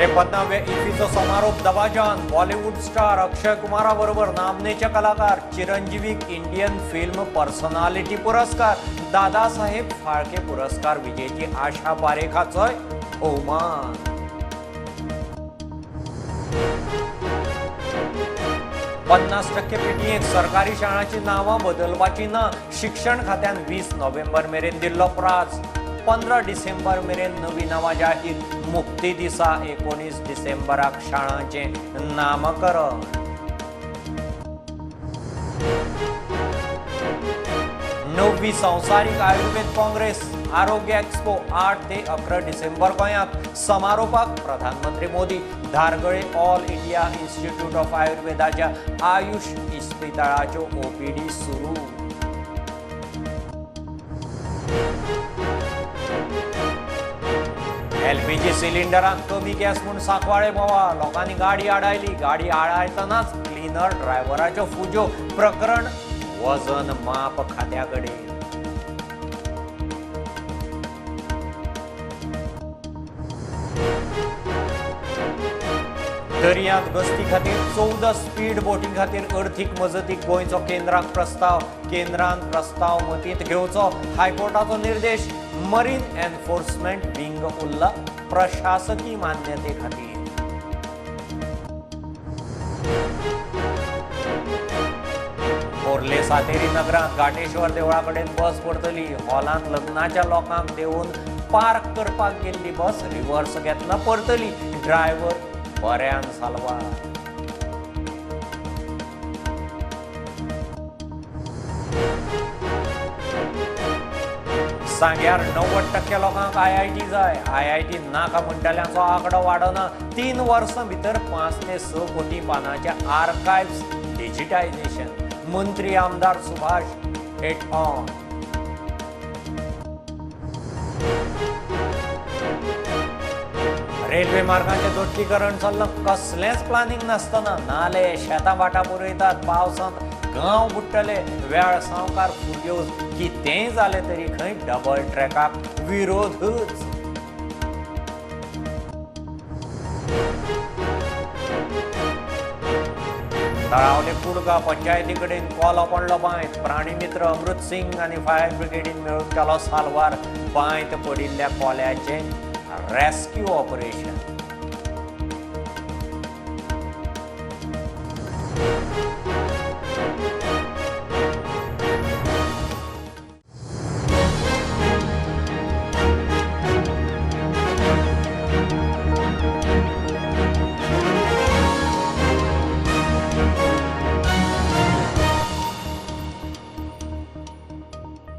53व्या इफ्फीचो समारोप दबाजान बॉलिवूड स्टार अक्षय कुमाराबरोबर नामनेचे कलाकार चिरंजीवीक इंडियन फिल्म पर्सनालिटी पुरस्कार दादासाहेब फाळके पुरस्कार विजेची आशा पारेखाचोय भोवमान. 50% पेटयेक सरकारी शाळांची नावां बदलपाची ना. शिक्षण खात्यान 20 नोव्हेंबर मेरेन दिल्लो प्राझ. 15 डिसेंबर मेरेन नवी नावां जाहीर. मुक्ती दिसा 19 डिसेंबराक शाळांचे नामकरण. नववी संवसारीक आयुर्वेद काँग्रेस आरोग्य एक्सपो 8 ते 11 डिसेंबर गोंयांत. समारोपाक प्रधानमंत्री मोदी. धारगळे ऑल इंडिया इन्स्टिट्यूट ऑफ आयुर्वेदाच्या आयुष इस्पितळाच्यो ओपीडी सुरू. एलपीजी सिलिंडरांत कमी गॅस म्हूण सांकवाळे बोवाळ. लोकांनी गाडी आडायली. गाडी आडायतनाच क्लिनर ड्रायव्हराच्यो फुज्यो. प्रकरण वजन माप खात्याकडे. दर्यांत गस्ती खातीर 14 स्पीड बोटीं खातीर अर्थीक मजतीक गोंयचो केंद्राक प्रस्ताव. केंद्रान प्रस्ताव मतींत घेवचो. हायकोर्टाचो निर्देश. मरीन एनफोर्समेंट विंग उरला प्रशासकी मान्यते खातीर. खोर्ले सातेरी नगरांत घाटेश्वर देवळा कडेन बस पडटली. हॉलांत लग्नाच्या लोकांक देवून पार्क करपाक गेल्ली बस रिवर्स घेतना पडटली. ड्रायव्हर बऱ्यान साल्वार. सांग्यार 90% लोकांक IIT जाय. IIT नाका म्हणटल्यांचो आंकडो वाडना. 3 वर्सां भितर 5 ते 6 कोटी पानांचे आर्कायव्स डिजिटायझेशन. मंत्री आमदार सुभाष हेट ऑन. रेल्वे मार्गांचे दोट्टीकरण चल्लां. कसलेंच प्लानिंग नासतना नाले शेतां वाटा पुरयतात. पावसांत गांव बुडटले. वेळ सावकार फुर्योज. कितेंय जालें तरी खंय डबल ट्रॅकाक विरोधच. तळावले कुडगा पंचायती कडेन कोलो पडलो बांयत. प्राणी मित्र अमृत सिंग आनी फायर ब्रिगेडीन मेळून केलो साल्वार. बांयत पडिल्ल्या कोल्याचे रेस्क्यू ऑपरेशन.